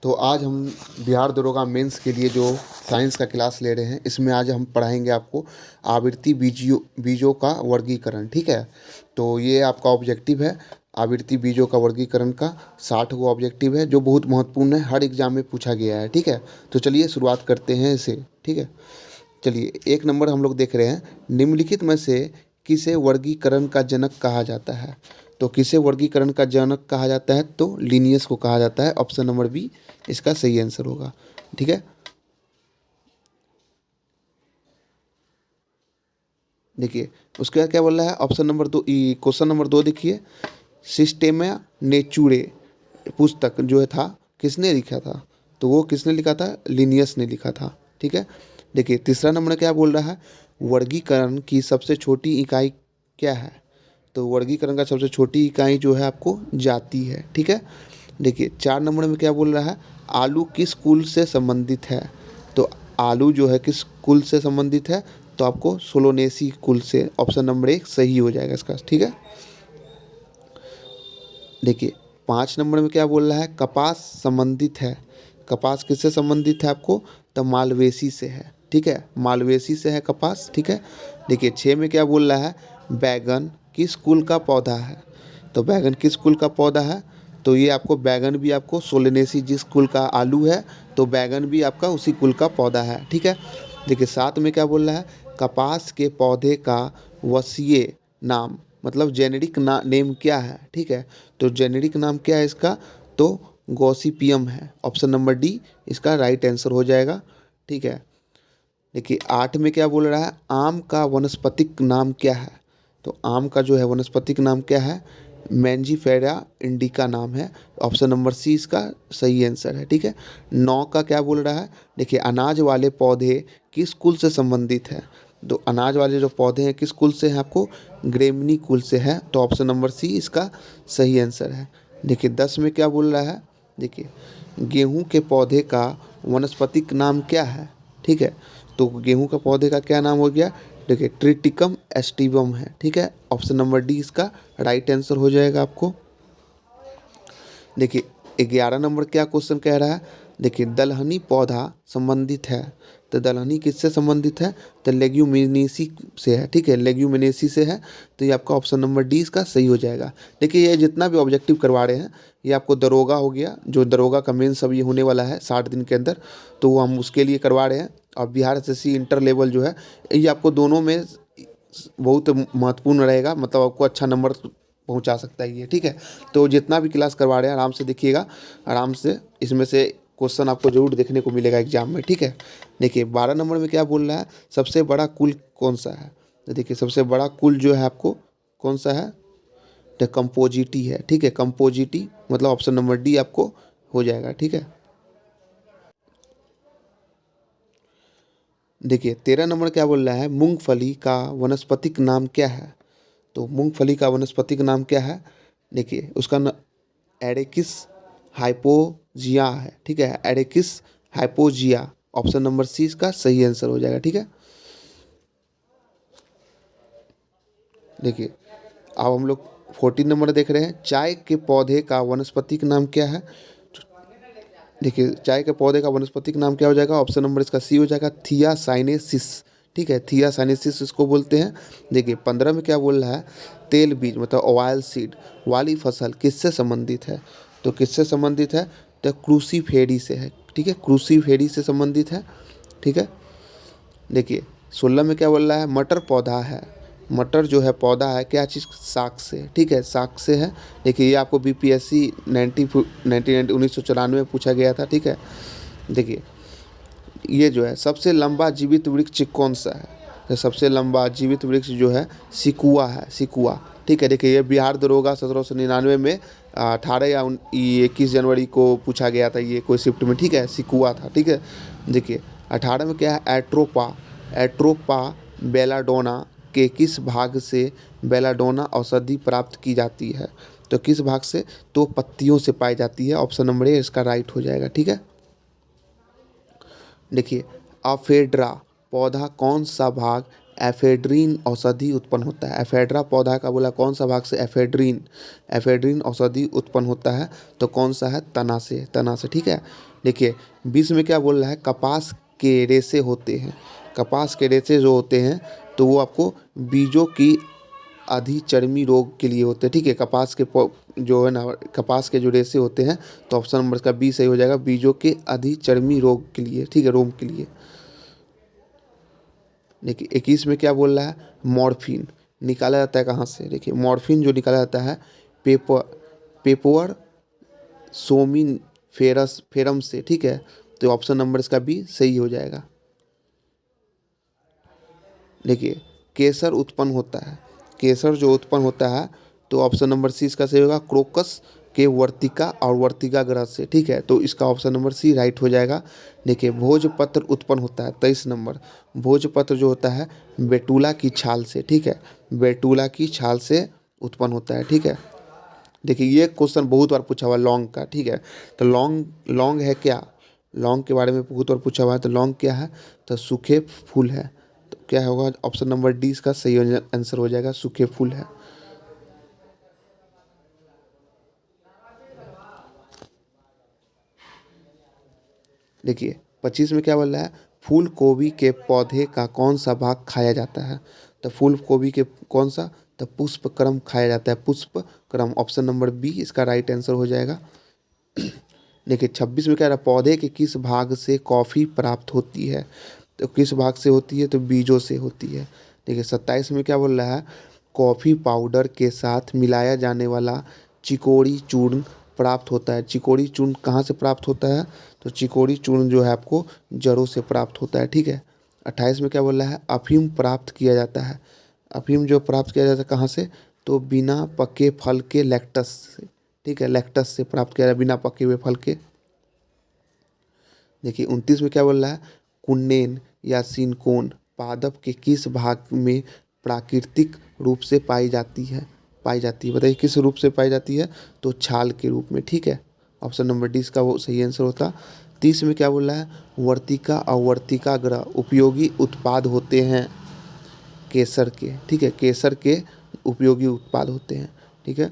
तो आज हम बिहार दरोगा मेंस के लिए जो साइंस का क्लास ले रहे हैं, इसमें आज हम पढ़ाएंगे आपको आवृत्ति बीजों का वर्गीकरण। ठीक है, तो ये आपका ऑब्जेक्टिव है। आवृत्ति बीजों का वर्गीकरण का 60 गो ऑब्जेक्टिव है, जो बहुत महत्वपूर्ण है, हर एग्जाम में पूछा गया है। ठीक है, तो चलिए शुरुआत करते हैं इसे। ठीक है, चलिए 1 नंबर हम लोग देख रहे हैं, निम्नलिखित में से किसे वर्गीकरण का जनक कहा जाता है। तो किसे वर्गीकरण का जनक कहा जाता है, तो लिनियस को कहा जाता है। ऑप्शन नंबर बी इसका सही आंसर होगा। ठीक है, देखिए उसके बाद क्या बोल रहा है, ऑप्शन नंबर 2, क्वेश्चन नंबर 2 देखिए, सिस्टेमा नेचुरे पुस्तक जो है था किसने लिखा था, तो वो किसने लिखा था, लिनियस ने लिखा था। ठीक है, देखिए तीसरा नंबर क्या बोल रहा है, वर्गीकरण की सबसे छोटी इकाई क्या है, तो वर्गीकरण का सबसे छोटी इकाई जो है आपको जाति है। ठीक है, देखिए 4 नंबर में क्या बोल रहा है, आलू किस कुल से संबंधित है, तो आलू जो है किस कुल से संबंधित है, तो आपको सोलोनेसी कुल से। ऑप्शन नंबर 1 सही हो जाएगा इसका। ठीक है, देखिए 5 नंबर में क्या बोल रहा है, कपास संबंधित है, कपास किससे संबंधित है आपको, तो मालवेसी से है। ठीक है, मालवेसी से है कपास। ठीक है, देखिए 6 में क्या बोल रहा है, बैगन किस कुल का पौधा है, तो बैगन किस कुल का पौधा है, तो ये आपको बैगन भी आपको सोलेनेसी, जिस कुल का आलू है तो बैगन भी आपका उसी कुल का पौधा है। ठीक है, देखिए 7 में क्या बोल रहा है, कपास के पौधे का वसीय नाम, मतलब जेनेरिक नेम क्या है। ठीक है, तो जेनेरिक नाम क्या है इसका, तो गॉसिपियम है। ऑप्शन नंबर डी इसका राइट आंसर हो जाएगा। ठीक है, देखिए 8 में क्या बोल रहा है, आम का वानस्पतिक नाम क्या है, तो आम का जो है वानस्पतिक नाम क्या है, मैंजीफेरा इंडिका नाम है। ऑप्शन नंबर सी इसका सही आंसर है। ठीक है, 9 का क्या बोल रहा है, देखिए अनाज वाले पौधे किस कुल से संबंधित है, तो अनाज वाले जो पौधे हैं किस कुल से हैं आपको, ग्रेमनी कुल से है। तो ऑप्शन नंबर सी इसका सही आंसर है। देखिए 10 में क्या बोल रहा है, देखिए गेहूं के पौधे का वनस्पतिक नाम क्या है। ठीक है, तो गेहूं का पौधे का क्या नाम हो गया, देखिए ट्रिटिकम एस्टिवम है। ठीक है, ऑप्शन नंबर डी इसका राइट आंसर हो जाएगा आपको। देखिए 11 नंबर क्या क्वेश्चन कह रहा है, देखिए दलहनी पौधा संबंधित है, तो दलहनी किससे संबंधित है, तो लेग्यूमिनेसी से है। ठीक है, लेग्यूमिनेसी से है, तो ये आपका ऑप्शन नंबर डी इसका सही हो जाएगा। देखिए ये जितना भी ऑब्जेक्टिव करवा रहे हैं, ये आपको दरोगा हो गया, जो दरोगा का मेन सब ये होने वाला है 60 दिन के अंदर, तो वो हम उसके लिए करवा रहे हैं। और बिहार एसएससी इंटर लेवल जो है, ये आपको दोनों में बहुत महत्वपूर्ण रहेगा, मतलब आपको अच्छा नंबर पहुंचा सकता है ये। ठीक है, तो जितना भी क्लास करवा रहे हैं आराम से देखिएगा, आराम से इसमें से क्वेश्चन आपको जरूर देखने को मिलेगा एग्जाम में। ठीक है, देखिए 12 नंबर में क्या बोल रहा है, सबसे बड़ा कुल कौन सा है, तो देखिए सबसे बड़ा कुल जो है आपको कौन सा है, तो कंपोजिटी है। ठीक है, कंपोजिटी मतलब ऑप्शन नंबर डी आपको हो जाएगा। ठीक है, देखिए 13 नंबर क्या बोल रहा है, मूंगफली का वनस्पतिक नाम क्या है, तो मूंगफली का वनस्पतिक नाम क्या है, देखिए उसका एरेकिस हाइपोजिया है। ठीक है, एरेकिस हाइपोजिया, ऑप्शन नंबर सी इसका सही आंसर हो जाएगा। ठीक है, देखिए अब हम लोग 14 नंबर देख रहे हैं, चाय के पौधे का वनस्पतिक नाम क्या है, देखिए चाय के पौधे का वनस्पतिक नाम क्या हो जाएगा, ऑप्शन नंबर इसका सी हो जाएगा, थियासाइनेसिस। ठीक है, थियासाइनेसिस इसको बोलते हैं। देखिए 15 में क्या बोल रहा है, तेल बीज मतलब ऑयल सीड वाली फसल किससे संबंधित है, तो किससे संबंधित है, तो क्रूसीफेरी से है। ठीक है, क्रूसीफेरी से संबंधित है। ठीक है, देखिए 16 में क्या बोल रहा है, मटर पौधा है, मटर जो है पौधा है क्या चीज़, साग से। ठीक है, साग से है। देखिए ये आपको बीपीएससी 1994 में पूछा गया था। ठीक है, देखिए ये जो है सबसे लंबा जीवित वृक्ष कौन सा है, तो सबसे लंबा जीवित वृक्ष जो है सिकुआ है, सिकुआ। ठीक है, देखिए ये बिहार दरोगा 1799 में 18 या 21 जनवरी को पूछा गया था, ये कोई शिफ्ट में। ठीक है, सिकुआ था। ठीक है, देखिए 18 में क्या है, एट्रोपा, एट्रोपा बेलाडोना के किस भाग से बेलाडोना औषधि प्राप्त की जाती है, तो किस भाग से, तो पत्तियों से पाई जाती है। ऑप्शन नंबर ए इसका राइट हो जाएगा। ठीक है, देखिए अफेड्रा पौधा कौन सा भाग एफेड्रीन औषधि उत्पन्न होता है। एफेड्रा पौधा का बोला कौन सा भाग से? एफेड्रीन। एफेड्रीन औषधि उत्पन्न होता है तो कौन सा है? तना से, तना से, ठीक है। देखिए 20 में क्या बोल रहा है? कपास के रेशे होते हैं। कपास के रेशे जो होते हैं तो वो आपको बीजों की अधिचर्मी रोग के लिए होते हैं, ठीक है। कपास के जो है ना, कपास के जो रेशे होते हैं, तो ऑप्शन नंबर इसका बी सही हो जाएगा, बीजों के अधिचर्मी रोग के लिए, ठीक है, रोग के लिए। देखिए 21 में क्या बोल रहा है? मॉर्फिन निकाला जाता है कहाँ से? देखिए मॉर्फिन जो निकाला जाता है पेपर पेपोअर सोमिन फेरस फेरम से, ठीक है। तो ऑप्शन नंबर इसका बी सही हो जाएगा। देखिए केसर उत्पन्न होता है, केसर जो उत्पन्न होता है तो ऑप्शन नंबर सी इसका सही होगा, क्रोकस के वर्तिका और वर्तिका ग्रह से, ठीक है। तो इसका ऑप्शन नंबर सी राइट हो जाएगा। देखिए भोजपत्र उत्पन्न होता है 23 नंबर। भोजपत्र जो होता है बेटुला की छाल से, ठीक है, बेटुला की छाल से उत्पन्न होता है, ठीक है। देखिए ये क्वेश्चन बहुत बार पूछा हुआ है लौंग का, ठीक है। तो लौंग, लौंग है क्या? लौंग के बारे में बहुत बार पूछा हुआ है। तो लौंग क्या है? तो सूखे फूल है। तो क्या होगा? ऑप्शन नंबर डी इसका सही आंसर हो जाएगा, सूखे फूल है। देखिए 25 में क्या बोल रहा है? फूल गोभी के पौधे का कौन सा भाग खाया जाता है? तो फूल गोभी के कौन सा? तो पुष्पक्रम खाया जाता है, पुष्पक्रम। ऑप्शन नंबर बी इसका राइट आंसर हो जाएगा। देखिए 26 में क्या रहा? पौधे के किस भाग से कॉफ़ी प्राप्त होती है? तो किस भाग से होती है? तो बीजों से होती है। देखिए 27 में क्या बोल रहा है? कॉफ़ी पाउडर के साथ मिलाया जाने वाला चिकोड़ी चूर्ण प्राप्त होता है। चिकोड़ी चूर्ण कहाँ से प्राप्त होता है? तो चिकोड़ी चूर्ण जो है आपको जड़ों से प्राप्त होता है, ठीक है। 28 में क्या बोल रहा है? अफीम प्राप्त किया जाता है। अफीम जो प्राप्त किया जाता है कहाँ से? तो बिना पके फल के लैक्टस से, ठीक है, लैक्टस से प्राप्त किया जाता है, बिना पके हुए फल के। देखिए 29 में क्या बोल रहा है? कुन्नेन या सिनकोन पादप के किस भाग में प्राकृतिक रूप से पाई जाती है? पाई जाती है, बताइए किस रूप से पाई जाती है? तो छाल के रूप में, ठीक है। ऑप्शन नंबर डी इसका वो सही आंसर होता। 30 में क्या बोल रहा है? वर्तिका और वर्तिका ग्रह उपयोगी उत्पाद होते हैं केसर के, ठीक है, केसर के उपयोगी उत्पाद होते हैं, ठीक है।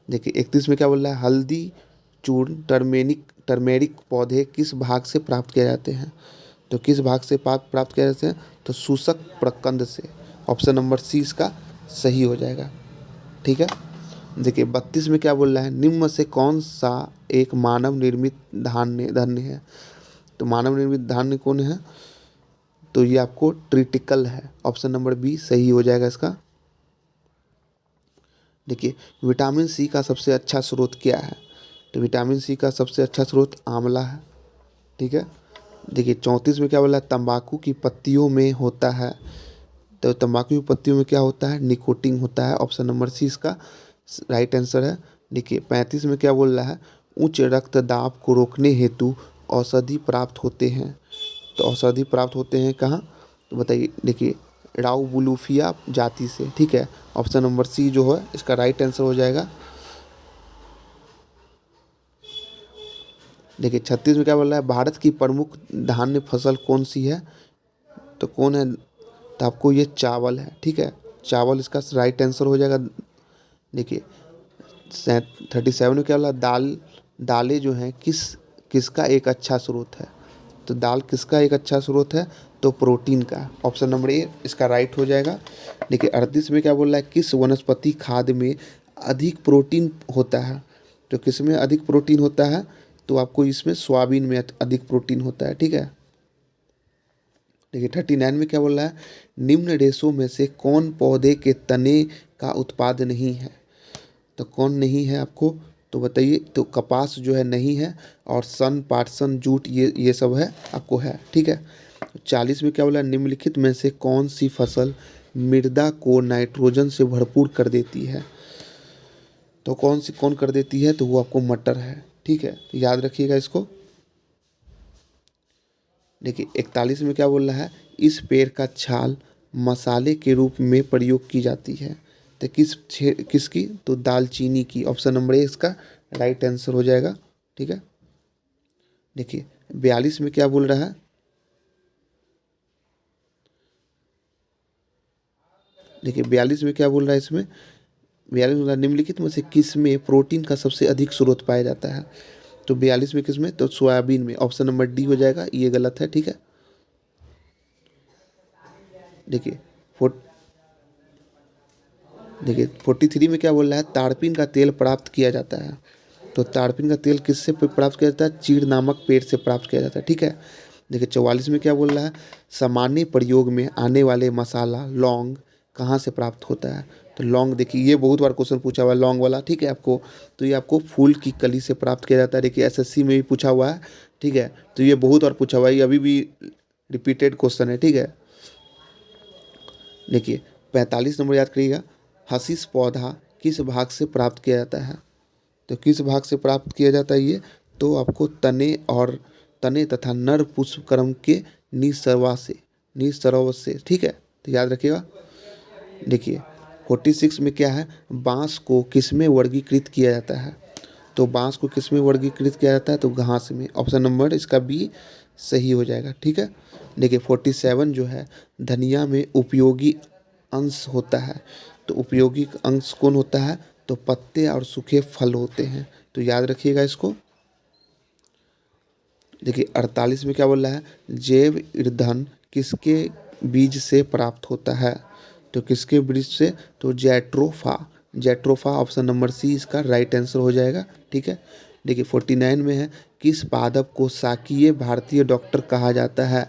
देखिए 31 में क्या बोल रहा है? हल्दी चूर्ण टर्मेरिक पौधे किस भाग से प्राप्त किए जाते हैं? तो किस भाग से प्राप्त किए जाते हैं? तो शूसक प्रकंद से। ऑप्शन नंबर सी इसका सही हो जाएगा, ठीक है। देखिए 32 में क्या बोल रहा है? निम्न में से कौन सा एक मानव निर्मित धान्य धान्य है? तो मानव निर्मित धान्य कौन है? तो ये आपको ट्रिटिकल है। ऑप्शन नंबर बी सही हो जाएगा इसका। देखिए विटामिन सी का सबसे अच्छा स्रोत क्या है? तो विटामिन सी का सबसे अच्छा स्रोत आंवला है, ठीक है। देखिए 34 में क्या बोला? तंबाकू की पत्तियों में होता है। तो तंबाकू की पत्तियों में क्या होता है? निकोटीन होता है। ऑप्शन नंबर सी इसका राइट आंसर है। देखिए 35 में क्या बोल रहा है? उच्च रक्तदाब को रोकने हेतु औषधि प्राप्त होते हैं। तो औषधि प्राप्त होते हैं कहाँ? तो बताइए। देखिए राउबुलुफिया जाति से, ठीक है। ऑप्शन नंबर सी जो है इसका राइट आंसर हो जाएगा। देखिए 36 में क्या बोल रहा है? भारत की प्रमुख धान्य फसल कौन सी है? तो कौन है? तो आपको ये चावल है, ठीक है, चावल इसका राइट आंसर हो जाएगा। देखिए 37 में क्या बोला? दालें जो हैं किसका एक अच्छा स्रोत है? तो दाल किसका एक अच्छा स्रोत है? तो प्रोटीन का। ऑप्शन नंबर ए इसका राइट हो जाएगा। देखिए 38 में क्या बोल रहा है? किस वनस्पति खाद्य में अधिक प्रोटीन होता है? तो किस में अधिक प्रोटीन होता है? तो आपको इसमें सोयाबीन में अधिक प्रोटीन होता है, ठीक है। देखिए 39 में क्या बोल रहा है? निम्न रेशों में से कौन पौधे के तने का उत्पाद नहीं है? तो कौन नहीं है आपको? तो बताइए। तो कपास जो है नहीं है, और सन, पाटसन, जूट ये सब है आपको है, ठीक है। 40 में क्या बोला? निम्नलिखित में से कौन सी फसल मृदा को नाइट्रोजन से भरपूर कर देती है? तो कौन कर देती है? तो वो आपको मटर है, ठीक है, तो याद रखिएगा इसको। देखिए 41 में क्या बोल रहा है? इस पेड़ का छाल मसाले के रूप में प्रयोग की जाती है। तो किसकी? तो दालचीनी की। ऑप्शन नंबर ए इसका राइट आंसर हो जाएगा, ठीक है। देखिए 42 में क्या बोल रहा है? देखिए 42 में क्या बोल रहा है इसमें, 42 बोल रहा है निम्नलिखित में से किस में प्रोटीन का सबसे अधिक स्रोत पाया जाता है। तो 42 में किस में, तो सोयाबीन में। ऑप्शन नंबर डी हो जाएगा, ये गलत है। ठीक है, देखिए देखिए 43 में क्या बोल रहा है, तारपीन का तेल प्राप्त किया जाता है। तो तारपीन का तेल किससे प्राप्त किया जाता है, चीड़ नामक पेड़ से प्राप्त किया जाता है। ठीक है, देखिए 44 में क्या बोल रहा है, सामान्य प्रयोग में आने वाले मसाला लौंग कहाँ से प्राप्त होता है। तो लौंग, देखिए ये बहुत बार क्वेश्चन पूछा हुआ है लौंग वाला। ठीक है, आपको तो ये आपको फूल की कली से प्राप्त किया जाता है। देखिए एसएससी में भी पूछा हुआ है। ठीक है, तो ये बहुत बार पूछा हुआ है, ये अभी भी रिपीटेड क्वेश्चन है। ठीक है, देखिए 45 नंबर याद करिएगा, हशीश पौधा किस भाग से प्राप्त किया जाता है। तो किस भाग से प्राप्त किया जाता है ये, तो आपको तने तथा नर पुष्पक्रम के निसरवा से। ठीक है, तो याद रखिएगा। देखिए 46 में क्या है, बांस को किस में वर्गीकृत किया जाता है। तो बांस को किस में वर्गीकृत किया जाता है, तो घास में। ऑप्शन नंबर इसका बी सही हो जाएगा। ठीक है, देखिए 47 जो है, धनिया में उपयोगी अंश होता है। तो उपयोगी अंश कौन होता है, तो पत्ते और सूखे फल होते हैं। तो याद रखिएगा इसको। देखिए 48 में क्या बोल रहा है, जैव ईंधन किसके बीज से प्राप्त होता है। तो किसके बीज से, तो जैट्रोफा ऑप्शन नंबर सी इसका राइट आंसर हो जाएगा। ठीक है, देखिए 49 में है, किस पादप को शाकीय भारतीय डॉक्टर कहा जाता है।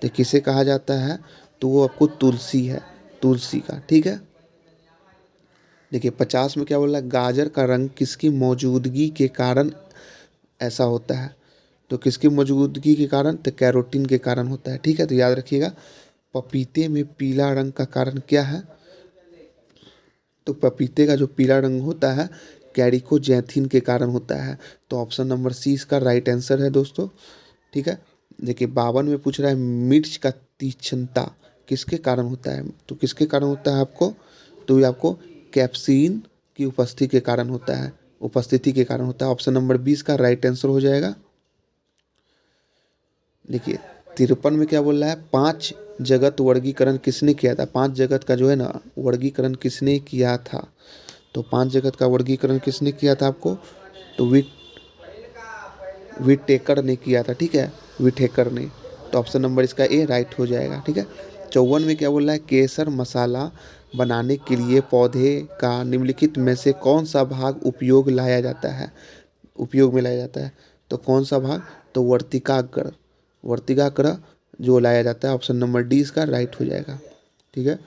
तो किसे कहा जाता है, तो वो आपको तुलसी है, तुलसी का। ठीक है, देखिए 50 में क्या बोल रहा है, गाजर का रंग किसकी मौजूदगी के कारण ऐसा होता है। तो किसकी मौजूदगी के कारण, तो कैरोटीन के कारण होता है। ठीक है, तो याद रखिएगा। पपीते में पीला रंग का कारण क्या है, तो पपीते का जो पीला रंग होता है कैरिकोजैथिन के कारण होता है। तो ऑप्शन नंबर सी इसका राइट आंसर है दोस्तों। ठीक है, देखिए 52 में पूछ रहा है, मिर्च का तीक्ष्णता किसके कारण होता है। तो किसके कारण होता है आपको, तो ये आपको कैप्सिन की उपस्थिति के कारण होता है। ऑप्शन नंबर 20 का राइट आंसर हो जाएगा। देखिए 53 में क्या बोल रहा है, 5 जगत वर्गीकरण किसने किया था। 5 जगत का जो है ना वर्गीकरण किसने किया था। तो 5 जगत का वर्गीकरण किसने किया था आपको, तो विटेकर ने किया था। ठीक है, विटेकर ने। तो ऑप्शन नंबर इसका ए राइट हो जाएगा। ठीक है, 54 में क्या बोल रहा है, केसर मसाला बनाने के लिए पौधे का निम्नलिखित में से कौन सा भाग उपयोग में लाया जाता है। तो कौन सा भाग, तो वर्तिकाग्र जो लाया जाता है। ऑप्शन नंबर डी इसका राइट हो जाएगा। ठीक है,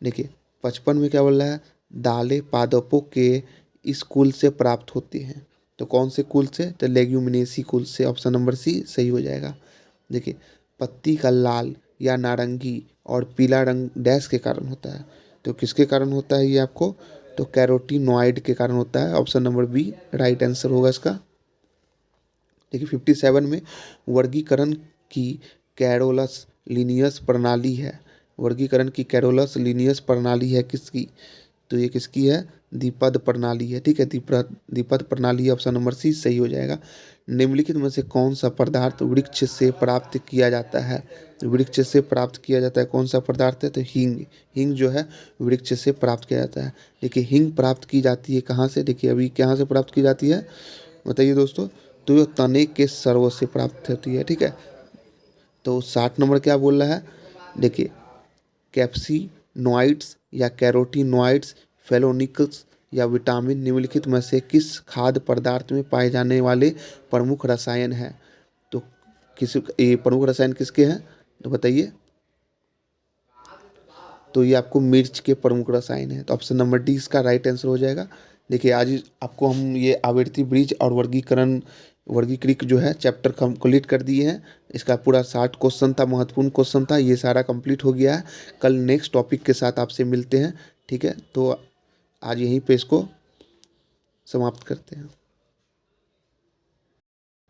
देखिए 55 में क्या बोल रहा है, दालें पादपों के इस कुल से प्राप्त होती हैं। तो कौन से कुल से, तो लेग्यूमिनेसी कुल से। ऑप्शन नंबर सी सही हो जाएगा। देखिए पत्ती का लाल या नारंगी और पीला रंग डैश के कारण होता है। तो किसके कारण होता है ये आपको, तो कैरोटीनॉइड के कारण होता है। Option number B right answer होगा इसका। देखिए 57 में वर्गीकरण की कैरोलस लीनियस प्रणाली है। वर्गीकरण की कैरोलस लीनियस प्रणाली है किसकी, तो ये किसकी है, द्विपद प्रणाली है। ठीक है, द्विपद प्रणाली। ऑप्शन नंबर सी सही हो जाएगा। निम्नलिखित में से कौन सा पदार्थ वृक्ष से प्राप्त किया जाता है। वृक्ष से प्राप्त किया जाता है कौन सा पदार्थ है, तो हींग जो है वृक्ष से प्राप्त किया जाता है। देखिए हींग प्राप्त की जाती है कहाँ से, देखिए अभी कहाँ से प्राप्त की जाती है बताइए दोस्तों, तो ये तने के सर्व से प्राप्त होती है। ठीक है, तो 60 नंबर क्या बोल रहा है, देखिए कैप्सिनॉइड्स या कैरोटीनॉइड्स, फेलोनिकल्स या विटामिन निम्नलिखित में से किस खाद्य पदार्थ में पाए जाने वाले प्रमुख रसायन है। तो ये प्रमुख रसायन किसके हैं, तो बताइए। तो ये आपको मिर्च के प्रमुख रसायन है। तो ऑप्शन नंबर डी इसका राइट आंसर हो जाएगा। देखिए आज आपको हम ये आवर्ती ब्रिज और वर्गीकृत जो है चैप्टर कंप्लीट कर दिए हैं। इसका पूरा 60 क्वेश्चन था, महत्वपूर्ण क्वेश्चन था, ये सारा कंप्लीट हो गया है। कल नेक्स्ट टॉपिक के साथ आपसे मिलते हैं। ठीक है, तो आज यहीं पे इसको समाप्त करते हैं।